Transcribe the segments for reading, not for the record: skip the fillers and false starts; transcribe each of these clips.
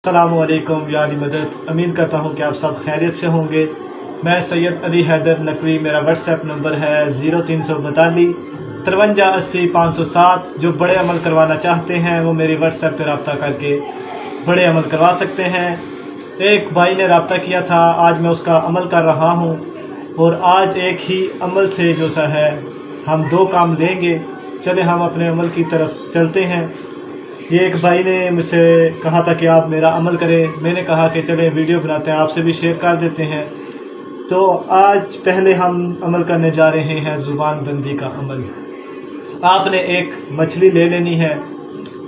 अस्सलामु अलैकुम यारी मदद। उम्मीद करता हूँ कि आप सब खैरियत से होंगे। मैं सैयद अली हैदर नकवी, मेरा व्हाट्सएप नंबर है 0342 53 80 507। जो बड़े अमल करवाना चाहते हैं वो मेरे व्हाट्सएप पर रब्ता करके बड़े अमल करवा सकते हैं। एक भाई ने रब्ता किया था, आज मैं उसका अमल कर रहा हूँ और आज एक ही अमल से जो सा है हम 2 काम लेंगे। चले हम अपने अमल की तरफ चलते हैं। ये एक भाई ने मुझसे कहा था कि आप मेरा अमल करें। मैंने कहा कि चले वीडियो बनाते हैं, आपसे भी शेयर कर देते हैं। तो आज पहले हम अमल करने जा रहे हैं ज़ुबान बंदी का अमल। आपने एक मछली ले लेनी है।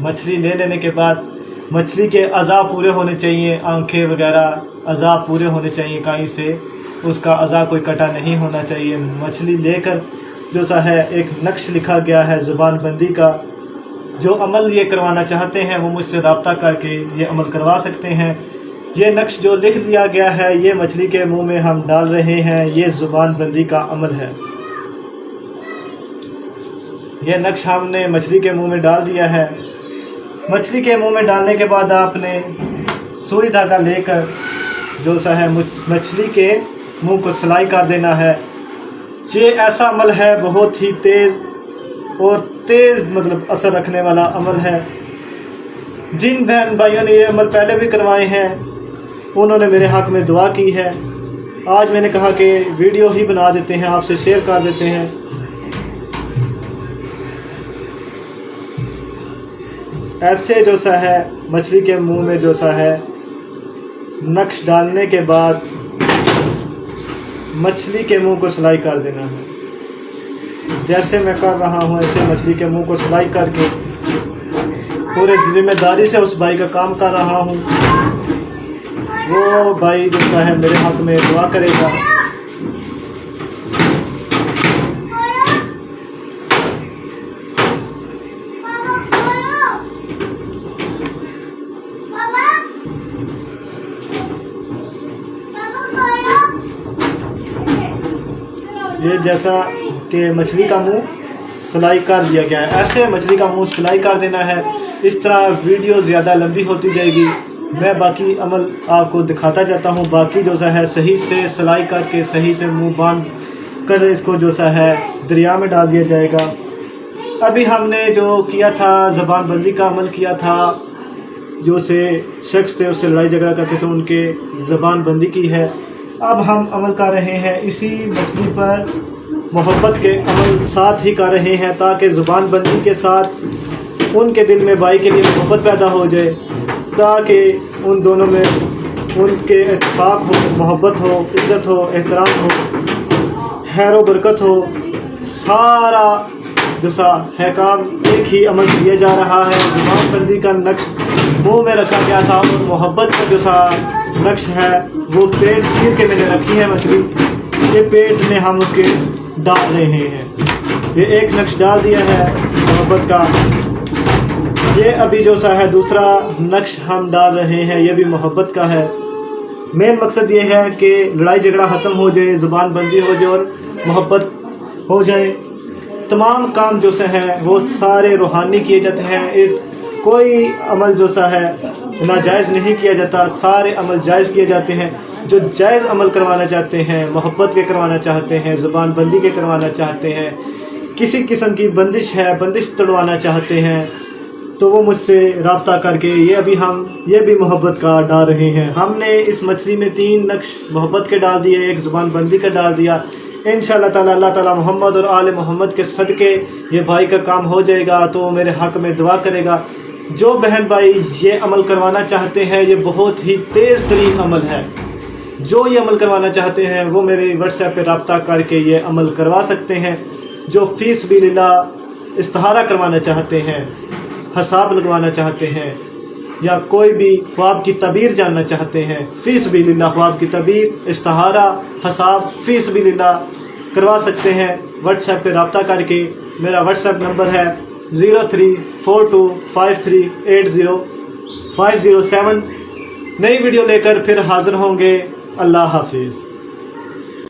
मछली ले लेने के बाद मछली के अज़ा पूरे होने चाहिए, आंखें वगैरह अज़ा पूरे होने चाहिए, कहीं से उसका अज़ा कोई कटा नहीं होना चाहिए। मछली लेकर जो सा है एक नक्श लिखा गया है ज़ुबान बंदी का। जो अमल ये करवाना चाहते हैं वो मुझसे रब्ता करके ये अमल करवा सकते हैं। ये नक्श जो लिख दिया गया है ये मछली के मुंह में हम डाल रहे हैं। ये ज़ुबान बंदी का अमल है। ये नक्श हमने मछली के मुंह में डाल दिया है। मछली के मुंह में डालने के बाद आपने सुई धागा लेकर जो सा है मछली के मुंह को सिलाई कर देना है। ये ऐसा अमल है बहुत ही तेज़ मतलब असर रखने वाला अमल है। जिन बहन भाइयों ने ये अमल पहले भी करवाए हैं उन्होंने मेरे हक़ में दुआ की है। आज मैंने कहा कि वीडियो ही बना देते हैं, आपसे शेयर कर देते हैं। ऐसे जो सा है मछली के मुंह में जो सा है नक्श डालने के बाद मछली के मुंह को सिलाई कर देना है। जैसे मैं कर रहा हूँ ऐसे मछली के मुंह को सिलाई करके पूरे जिम्मेदारी से उस भाई का काम कर रहा हूँ। वो भाई जो है मेरे हक़ में दुआ करेगा। ये जैसा कि मछली का मुंह सिलाई कर दिया गया है, ऐसे मछली का मुंह सिलाई कर देना है। इस तरह वीडियो ज़्यादा लंबी होती जाएगी। मैं बाकी अमल आपको दिखाता जाता हूँ। बाकी जो सा है सही से सिलाई करके सही से मुंह बांध कर इसको जो सा है दरिया में डाल दिया जाएगा। अभी हमने जो किया था ज़बान बंदी का अमल किया था, जो से शख्स से उससे लड़ाई झगड़ा करते थे उनके ज़बान बंदी की है। अब हम अमल कर रहे हैं इसी मछली पर मोहब्बत के अमल साथ ही कर रहे हैं, ताकि ज़ुबान बंदी के साथ उनके दिल में भाई के लिए मोहब्बत पैदा हो जाए, ताकि उन दोनों में उनके इत्तेफाक हो, मोहब्बत हो, इज़्ज़त हो, एहतराम हो, खैर व बरकत हो। सारा जो सा है काम एक ही अमल किया जा रहा है। ज़ुबान बंदी का नक्श मुँह में रखा गया था और मोहब्बत का जो सा नक्श है वो पेट चीर के मैंने रखी है मछली। ये पेट में हम उसके डाल रहे हैं। ये एक नक्श डाल दिया है मोहब्बत का। ये अभी जो सा है दूसरा नक्श हम डाल रहे हैं, ये भी मोहब्बत का है। मेन मकसद ये है कि लड़ाई झगड़ा ख़त्म हो जाए, ज़ुबान बंदी हो जाए और मोहब्बत हो जाए। तमाम काम जो से हैं वो सारे रूहानी किए जाते हैं। कोई अमल जो सा है नाजायज़ नहीं किया जाता, सारे अमल जायज़ किए जाते हैं। जो जायज़ अमल करवाना चाहते हैं, मोहब्बत के करवाना चाहते हैं, ज़ुबान बंदी के करवाना चाहते हैं, किसी किस्म की बंदिश है, बंदिश तोड़वाना चाहते हैं, तो वो मुझसे रब्ता करके ये भी मोहब्बत का डाल रहे हैं। हमने इस मछली में 3 नक्श मोहब्बत के डाल दिए, एक ज़ुबान बंदी का डाल दिया। इंशाअल्लाह ताला अल्लाह ताला मोहम्मद और आले मोहम्मद के सदके ये भाई का काम हो जाएगा, तो मेरे हक़ में दुआ करेगा। जो बहन भाई ये अमल करवाना चाहते हैं, ये बहुत ही तेज़ तरीन अमल है। जो ये अमल करवाना चाहते हैं वो मेरे व्हाट्सएप पे रब्ता करके ये अमल करवा सकते हैं। जो फ़ी सबीलिल्लाह इस्तिहारा करवाना चाहते हैं, हिसाब लगवाना चाहते हैं, या कोई भी ख्वाब की तबीर जानना चाहते हैं, फ़ी सबीलिल्लाह ख्वाब की तबीर, इस्तिहारा, हिसाब फ़ी सबीलिल्लाह करवा सकते हैं व्हाट्सएप पे रब्ता करके। मेरा व्हाट्सएप नंबर है 03425380 507। नई वीडियो लेकर फिर हाज़िर होंगे। अल्लाह हाफिज़।